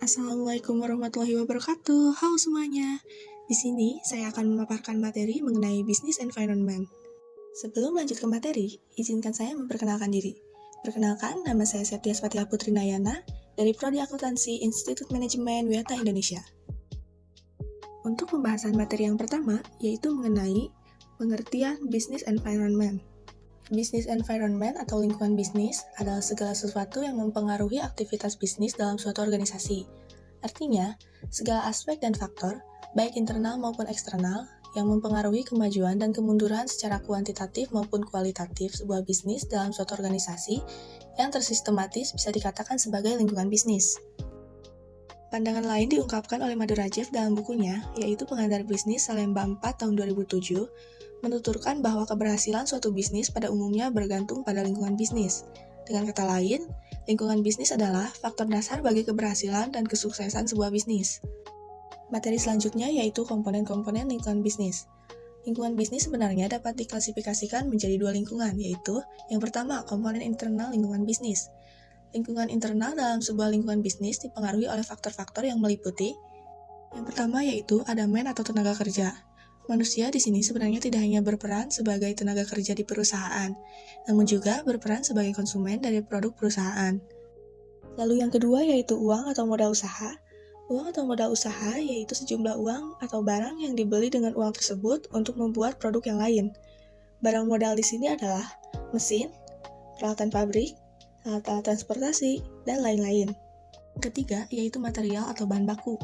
Assalamualaikum warahmatullahi wabarakatuh. Halo semuanya. Di sini saya akan memaparkan materi mengenai Business Environment. Sebelum lanjut ke materi, izinkan saya memperkenalkan diri. Perkenalkan, nama saya Septiaspatia Putri Nayana dari Prodi Akuntansi Institut Manajemen WIATA Indonesia. Untuk pembahasan materi yang pertama, yaitu mengenai pengertian Business Environment. Business environment atau lingkungan bisnis adalah segala sesuatu yang mempengaruhi aktivitas bisnis dalam suatu organisasi. Artinya, segala aspek dan faktor, baik internal maupun eksternal, yang mempengaruhi kemajuan dan kemunduran secara kuantitatif maupun kualitatif sebuah bisnis dalam suatu organisasi yang tersistematis bisa dikatakan sebagai lingkungan bisnis. Pandangan lain diungkapkan oleh Madurajev dalam bukunya, yaitu Pengantar Bisnis Salemba 4 tahun 2007, menuturkan bahwa keberhasilan suatu bisnis pada umumnya bergantung pada lingkungan bisnis. Dengan kata lain, lingkungan bisnis adalah faktor dasar bagi keberhasilan dan kesuksesan sebuah bisnis. Materi selanjutnya yaitu komponen-komponen lingkungan bisnis. Lingkungan bisnis sebenarnya dapat diklasifikasikan menjadi dua lingkungan, yaitu yang pertama, komponen internal lingkungan bisnis. Lingkungan internal dalam sebuah lingkungan bisnis dipengaruhi oleh faktor-faktor yang meliputi yang pertama yaitu ada atau tenaga kerja. Manusia di sini sebenarnya tidak hanya berperan sebagai tenaga kerja di perusahaan, namun juga berperan sebagai konsumen dari produk perusahaan. Lalu yang kedua yaitu uang atau modal usaha. Uang atau modal usaha yaitu sejumlah uang atau barang yang dibeli dengan uang tersebut untuk membuat produk yang lain. Barang modal di sini adalah mesin, peralatan pabrik, alat-alat transportasi, dan lain-lain. Ketiga, yaitu material atau bahan baku.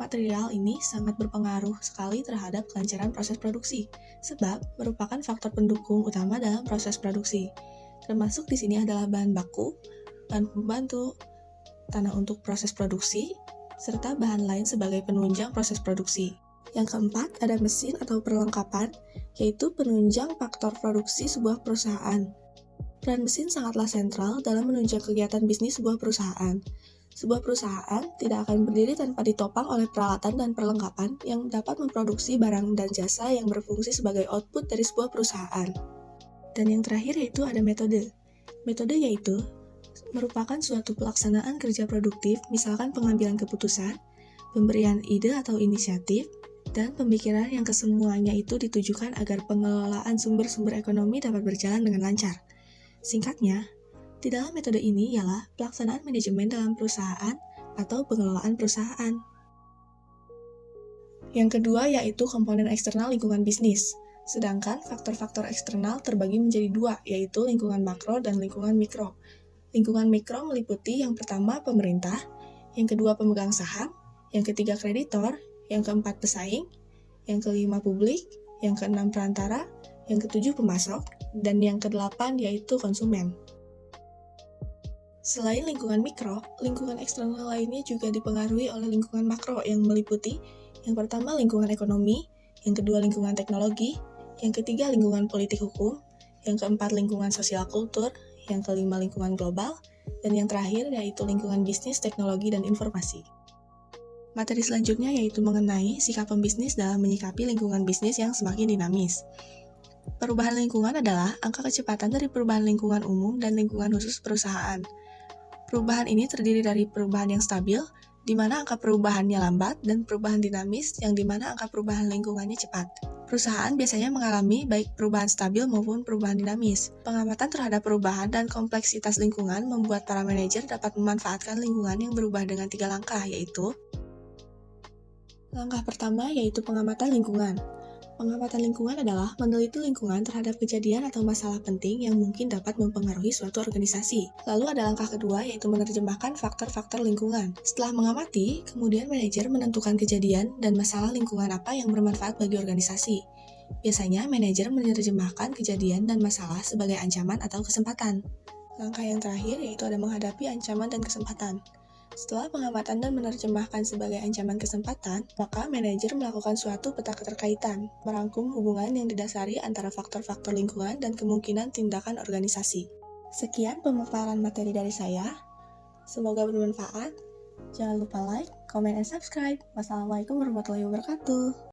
Material ini sangat berpengaruh sekali terhadap kelancaran proses produksi, sebab merupakan faktor pendukung utama dalam proses produksi. Termasuk di sini adalah bahan baku, bahan pembantu, tanah untuk proses produksi, serta bahan lain sebagai penunjang proses produksi. Yang keempat, ada mesin atau perlengkapan, yaitu penunjang faktor produksi sebuah perusahaan. Peran mesin sangatlah sentral dalam menunjang kegiatan bisnis sebuah perusahaan. Sebuah perusahaan tidak akan berdiri tanpa ditopang oleh peralatan dan perlengkapan yang dapat memproduksi barang dan jasa yang berfungsi sebagai output dari sebuah perusahaan. Dan yang terakhir yaitu ada metode. Metode yaitu merupakan suatu pelaksanaan kerja produktif, misalkan pengambilan keputusan, pemberian ide atau inisiatif, dan pemikiran yang kesemuanya itu ditujukan agar pengelolaan sumber-sumber ekonomi dapat berjalan dengan lancar. Singkatnya, di dalam metode ini ialah pelaksanaan manajemen dalam perusahaan atau pengelolaan perusahaan. Yang kedua yaitu komponen eksternal lingkungan bisnis. Sedangkan faktor-faktor eksternal terbagi menjadi dua, yaitu lingkungan makro dan lingkungan mikro. Lingkungan mikro meliputi yang pertama pemerintah, yang kedua pemegang saham, yang ketiga kreditor, yang keempat pesaing, yang kelima publik, yang keenam perantara, yang ketujuh pemasok, dan yang kedelapan yaitu konsumen. Selain lingkungan mikro, lingkungan eksternal lainnya juga dipengaruhi oleh lingkungan makro yang meliputi yang pertama lingkungan ekonomi, yang kedua lingkungan teknologi, yang ketiga lingkungan politik hukum, yang keempat lingkungan sosial kultur, yang kelima lingkungan global, dan yang terakhir yaitu lingkungan bisnis, teknologi, dan informasi. Materi selanjutnya yaitu mengenai sikap pembisnis dalam menyikapi lingkungan bisnis yang semakin dinamis. Perubahan lingkungan adalah angka kecepatan dari perubahan lingkungan umum dan lingkungan khusus perusahaan. Perubahan ini terdiri dari perubahan yang stabil, di mana angka perubahannya lambat, dan perubahan dinamis, yang di mana angka perubahan lingkungannya cepat. Perusahaan biasanya mengalami baik perubahan stabil maupun perubahan dinamis. Pengamatan terhadap perubahan dan kompleksitas lingkungan membuat para manajer dapat memanfaatkan lingkungan yang berubah dengan 3 langkah, yaitu langkah pertama yaitu pengamatan lingkungan. Pengamatan lingkungan adalah meneliti lingkungan terhadap kejadian atau masalah penting yang mungkin dapat mempengaruhi suatu organisasi. Lalu ada langkah kedua yaitu menerjemahkan faktor-faktor lingkungan. Setelah mengamati, kemudian manajer menentukan kejadian dan masalah lingkungan apa yang bermanfaat bagi organisasi. Biasanya manajer menerjemahkan kejadian dan masalah sebagai ancaman atau kesempatan. Langkah yang terakhir yaitu ada menghadapi ancaman dan kesempatan. Setelah pengamatan dan menerjemahkan sebagai ancaman kesempatan, maka manajer melakukan suatu peta keterkaitan, merangkum hubungan yang didasari antara faktor-faktor lingkungan dan kemungkinan tindakan organisasi. Sekian pemaparan materi dari saya. Semoga bermanfaat. Jangan lupa like, comment, dan subscribe. Wassalamualaikum warahmatullahi wabarakatuh.